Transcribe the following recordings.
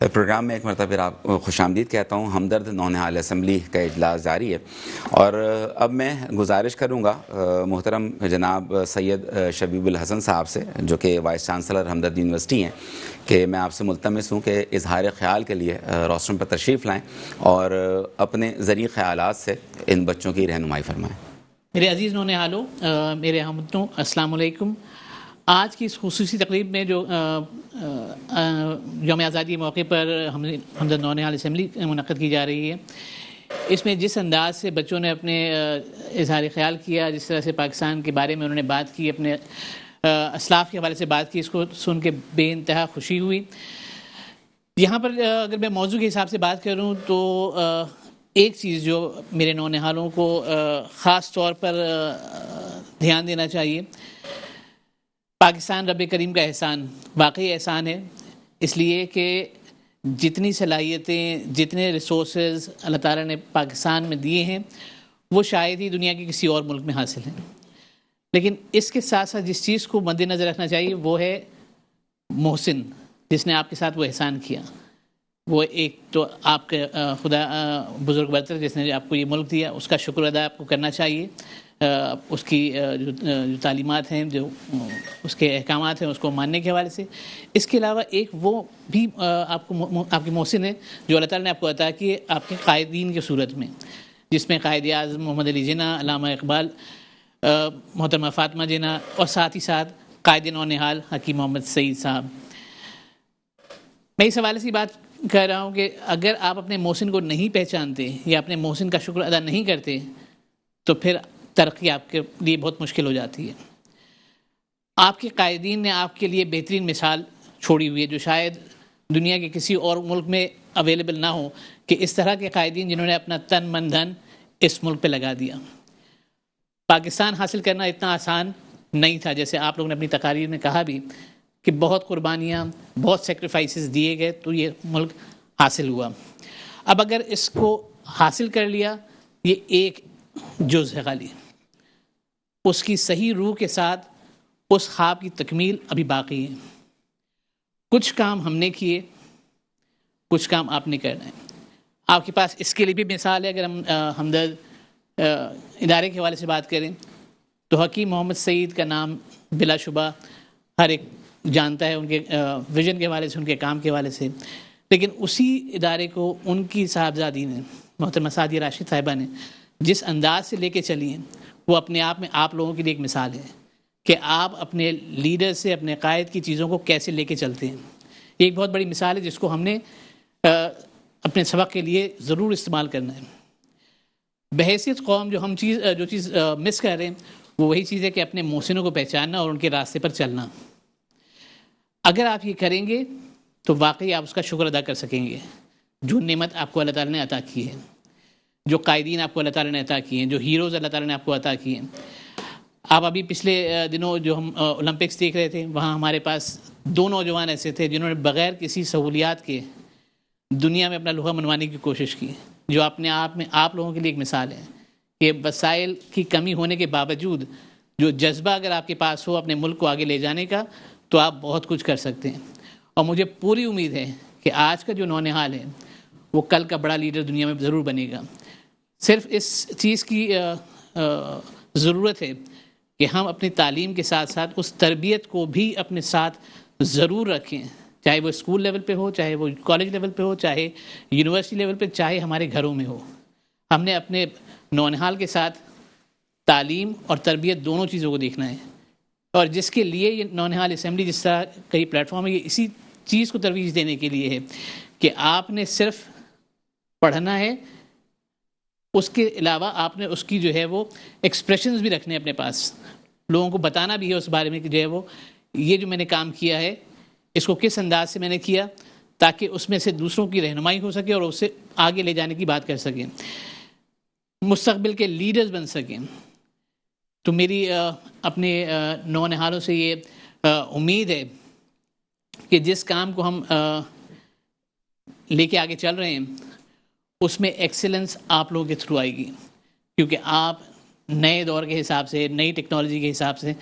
Programme میں ایک مرتبہ پھر آپ خوش آمدید کہتا ہوں. ہمدرد نونہال اسمبلی کا اجلاس جاری ہے اور اب میں گزارش کروں گا محترم جناب سید شبیب الحسن صاحب سے جو کہ وائس چانسلر ہمدرد یونیورسٹی ہیں کہ میں آپ سے ملتمس ہوں کہ اظہار خیال کے لیے روسٹرم پر تشریف لائیں اور اپنے ذریع خیالات سے ان بچوں کی رہنمائی فرمائیں. میرے عزیز نونہالوں، میرے ہمدردوں، السلام علیکم. آج کی اس خصوصی تقریب میں جو یوم آزادی کے موقع پر ہمدرد نونہال اسمبلی منعقد کی جا رہی ہے، اس میں جس انداز سے بچوں نے اپنے اظہار خیال کیا، جس طرح سے پاکستان کے بارے میں انہوں نے بات کی، اپنے اسلاف کے حوالے سے بات کی، اس کو سن کے بے انتہا خوشی ہوئی. یہاں پر اگر میں موضوع کے حساب سے بات کروں تو ایک چیز جو میرے نونہالوں کو خاص طور پر دھیان دینا چاہیے، پاکستان رب کریم کا احسان واقعی احسان ہے، اس لیے کہ جتنی صلاحیتیں، جتنے ریسورسز اللہ تعالیٰ نے پاکستان میں دیے ہیں وہ شاید ہی دنیا کے کسی اور ملک میں حاصل ہیں. لیکن اس کے ساتھ ساتھ جس چیز کو مد نظر رکھنا چاہیے وہ ہے محسن، جس نے آپ کے ساتھ وہ احسان کیا. وہ ایک تو آپ کے خدا بزرگ برتر جس نے آپ کو یہ ملک دیا، اس کا شکر ادا آپ کو کرنا چاہیے. اس کی جو تعلیمات ہیں، جو اس کے احکامات ہیں، اس کو ماننے کے حوالے سے. اس کے علاوہ ایک وہ بھی آپ کی محسن ہے جو اللہ تعالیٰ نے آپ کو عطا کی ہے آپ کے قائدین کی صورت میں، جس میں قائد اعظم محمد علی جناح، علامہ اقبال، محترمہ فاطمہ جناح اور ساتھ ہی ساتھ قائد نونہال حکیم محمد سعید صاحب. میں اس حوالے سے بات کہہ رہا ہوں کہ اگر آپ اپنے محسن کو نہیں پہچانتے یا اپنے محسن کا شکر ادا نہیں کرتے تو پھر ترقی آپ کے لیے بہت مشکل ہو جاتی ہے. آپ کے قائدین نے آپ کے لیے بہترین مثال چھوڑی ہوئی ہے جو شاید دنیا کے کسی اور ملک میں اویلیبل نہ ہو، کہ اس طرح کے قائدین جنہوں نے اپنا تن من دھن اس ملک پہ لگا دیا. پاکستان حاصل کرنا اتنا آسان نہیں تھا، جیسے آپ لوگوں نے اپنی تقاریر میں کہا بھی کہ بہت قربانیاں، بہت سیکریفائسز دیے گئے تو یہ ملک حاصل ہوا. اب اگر اس کو حاصل کر لیا، یہ ایک جز ہے خالی، اس کی صحیح روح کے ساتھ اس خواب کی تکمیل ابھی باقی ہے. کچھ کام ہم نے کیے، کچھ کام آپ نے کرنا ہے. آپ کے پاس اس کے لیے بھی مثال ہے. اگر ہم ہمدرد ادارے کے حوالے سے بات کریں تو حکیم محمد سعید کا نام بلا شبہ ہر ایک جانتا ہے، ان کے ویژن کے حوالے سے، ان کے کام کے حوالے سے. لیکن اسی ادارے کو ان کی صاحبزادی نے، محترمہ سعدیہ راشد صاحبہ نے جس انداز سے لے کے چلی ہیں، وہ اپنے آپ میں آپ لوگوں کے لیے ایک مثال ہے کہ آپ اپنے لیڈر سے، اپنے قائد کی چیزوں کو کیسے لے کے چلتے ہیں. ایک بہت بڑی مثال ہے جس کو ہم نے اپنے سبق کے لیے ضرور استعمال کرنا ہے. بحیثیت قوم جو چیز مس کر رہے ہیں وہ وہی چیز ہے کہ اپنے محسنوں کو پہچاننا اور ان کے راستے پر چلنا. اگر آپ یہ کریں گے تو واقعی آپ اس کا شکر ادا کر سکیں گے. جو نعمت آپ کو اللہ تعالیٰ نے عطا کی ہے، جو قائدین آپ کو اللہ تعالیٰ نے عطا کیے ہیں، جو ہیروز اللہ تعالیٰ نے آپ کو عطا کیے ہیں. آپ ابھی پچھلے دنوں جو ہم اولمپکس دیکھ رہے تھے، وہاں ہمارے پاس 2 نوجوان ایسے تھے جنہوں نے بغیر کسی سہولیات کے دنیا میں اپنا لوہا منوانے کی کوشش کی، جو اپنے آپ میں آپ لوگوں کے لیے ایک مثال ہے کہ وسائل کی کمی ہونے کے باوجود جو جذبہ اگر آپ کے پاس ہو اپنے ملک کو آگے لے جانے کا تو آپ بہت کچھ کر سکتے ہیں. اور مجھے پوری امید ہے کہ آج کا جو نونہال ہے وہ کل کا بڑا لیڈر دنیا میں ضرور بنے گا. صرف اس چیز کی ضرورت ہے کہ ہم اپنی تعلیم کے ساتھ ساتھ اس تربیت کو بھی اپنے ساتھ ضرور رکھیں، چاہے وہ اسکول لیول پہ ہو، چاہے وہ کالج لیول پہ ہو، چاہے یونیورسٹی لیول پہ، چاہے ہمارے گھروں میں ہو. ہم نے اپنے نونہال کے ساتھ تعلیم اور تربیت دونوں چیزوں کو دیکھنا ہے. اور جس کے لیے یہ نونہال اسمبلی جس طرح کئی پلیٹ فارم ہے، یہ اسی چیز کو ترویج دینے کے لیے ہے کہ آپ نے صرف پڑھنا ہے، اس کے علاوہ آپ نے اس کی جو ہے وہ ایکسپریشنز بھی رکھنے اپنے پاس، لوگوں کو بتانا بھی ہے اس بارے میں کہ جو ہے وہ یہ جو میں نے کام کیا ہے اس کو کس انداز سے میں نے کیا، تاکہ اس میں سے دوسروں کی رہنمائی ہو سکے اور اسے آگے لے جانے کی بات کر سکیں، مستقبل کے لیڈرز بن سکیں. تو میری اپنے نونہالوں سے یہ امید ہے کہ جس کام کو ہم لے کے آگے چل رہے ہیں اس میں ایکسیلنس آپ لوگوں کے تھرو آئے گی، کیونکہ آپ نئے دور کے حساب سے، نئی ٹیکنالوجی کے حساب سے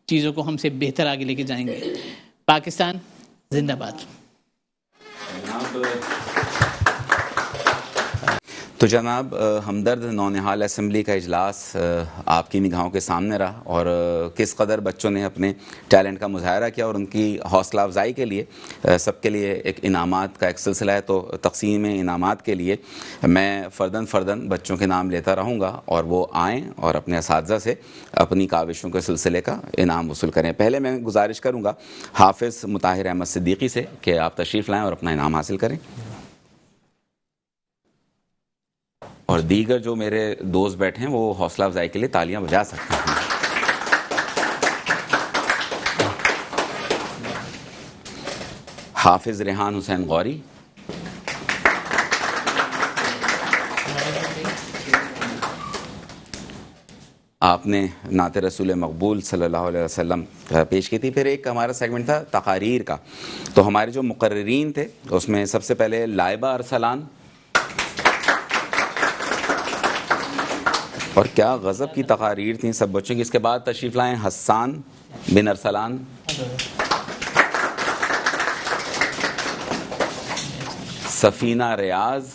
چیزوں کو ہم سے بہتر آگے لے کے جائیں گے. پاکستان زندہ باد. تو جناب ہمدرد نونہال اسمبلی کا اجلاس آپ کی نگاہوں کے سامنے رہا اور کس قدر بچوں نے اپنے ٹیلنٹ کا مظاہرہ کیا اور ان کی حوصلہ افزائی کے لیے سب کے لیے ایک انعامات کا ایک سلسلہ ہے. تو تقسیم انعامات کے لیے میں فرداً بچوں کے نام لیتا رہوں گا اور وہ آئیں اور اپنے اساتذہ سے اپنی کاوشوں کے سلسلے کا انعام وصول کریں. پہلے میں گزارش کروں گا حافظ مطہر احمد صدیقی سے کہ آپ تشریف لائیں اور اپنا انعام حاصل کریں. اور دیگر جو میرے دوست بیٹھے ہیں وہ حوصلہ افزائی کے لیے تالیاں بجا سکتے ہیں. حافظ ریحان حسین غوری. آپ نے نعت رسول مقبول صلی اللہ علیہ وسلم پیش کی تھی. پھر ایک ہمارا سیگمنٹ تھا تقاریر کا. تو ہمارے جو مقررین تھے اس میں سب سے پہلے لائبہ ارسلان. اور کیا غضب کی تقاریر تھیں سب بچوں کی. اس کے بعد تشریف لائیں حسان بن ارسلان. سفینہ ریاض.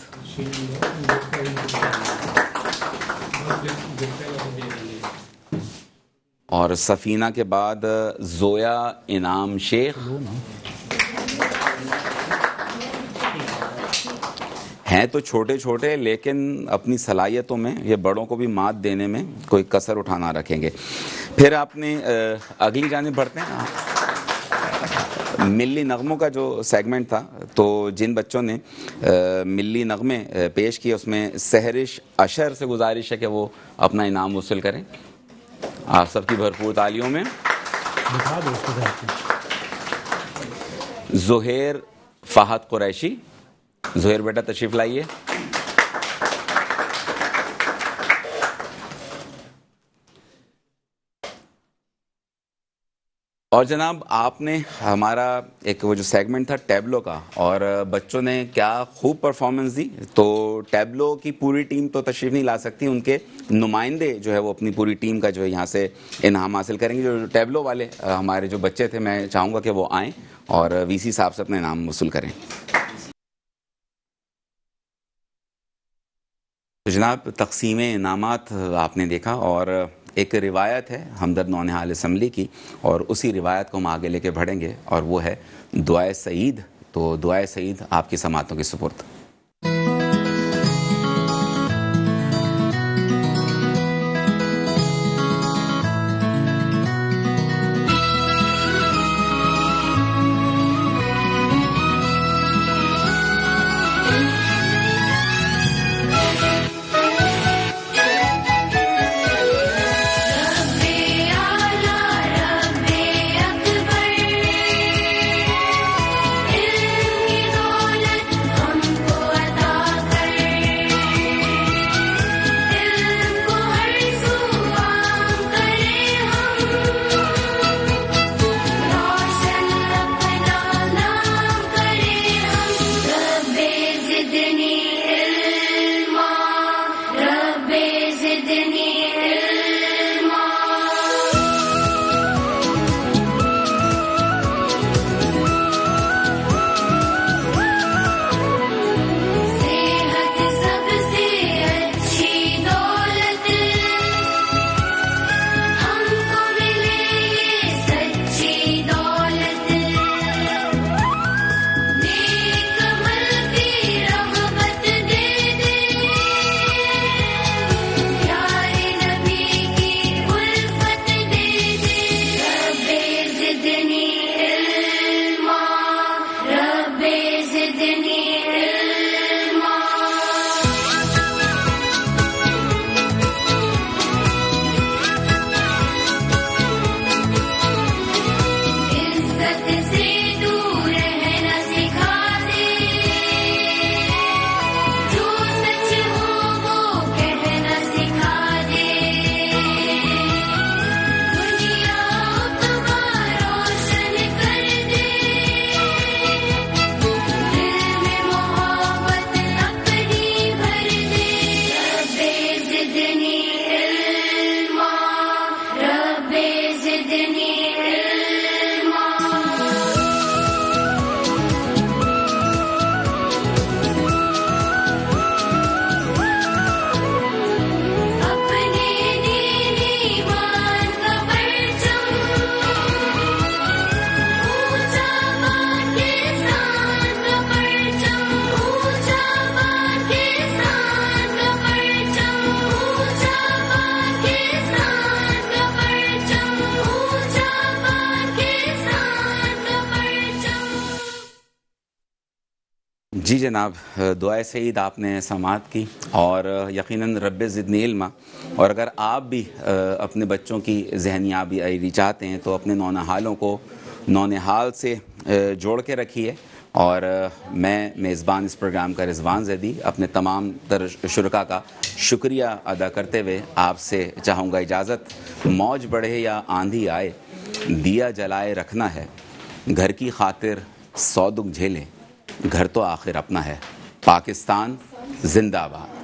اور سفینہ کے بعد زویا انعام شیخ. ہیں تو چھوٹے چھوٹے لیکن اپنی صلاحیتوں میں یہ بڑوں کو بھی مات دینے میں کوئی کسر اٹھانا رکھیں گے. پھر آپ نے اگلی جانب بڑھتے ہیں. ملی نغموں کا جو سیگمنٹ تھا تو جن بچوں نے ملی نغمے پیش کیے اس میں سحرش اشر سے گزارش ہے کہ وہ اپنا انعام وصول کریں. آپ سب کی بھرپور تالیوں میں. زہیر فہد قریشی. زہیر بیٹا تشریف لائیے. اور جناب آپ نے ہمارا ایک وہ جو سیگمنٹ تھا ٹیبلو کا اور بچوں نے کیا خوب پرفارمنس دی. تو ٹیبلو کی پوری ٹیم تو تشریف نہیں لا سکتی. ان کے نمائندے جو ہے وہ اپنی پوری ٹیم کا جو ہے یہاں سے انعام حاصل کریں گے. جو ٹیبلو والے ہمارے جو بچے تھے میں چاہوں گا کہ وہ آئیں اور وی سی صاحب سے اپنا انعام وصول کریں. جناب تقسیم انعامات آپ نے دیکھا اور ایک روایت ہے ہمدرد نونہال اسمبلی کی اور اسی روایت کو ہم آگے لے کے بڑھیں گے اور وہ ہے دعائے سعید. تو دعائے سعید آپ کی سماعتوں کی سپرد. جی جناب، دعائے سعید آپ نے سماعت کی، اور یقیناً رب زدنی علما. اور اگر آپ بھی اپنے بچوں کی ذہنیابی چاہتے ہیں تو اپنے نونہالوں کو نونہال سے جوڑ کے رکھیے. اور میں میزبان اس پروگرام کا رضوان زیدی اپنے تمام تر شرکا کا شکریہ ادا کرتے ہوئے آپ سے چاہوں گا اجازت. موج بڑھے یا آندھی آئے، دیا جلائے رکھنا ہے، گھر کی خاطر 100 دکھ جھیلیں، گھر تو آخر اپنا ہے. پاکستان زندہ باد.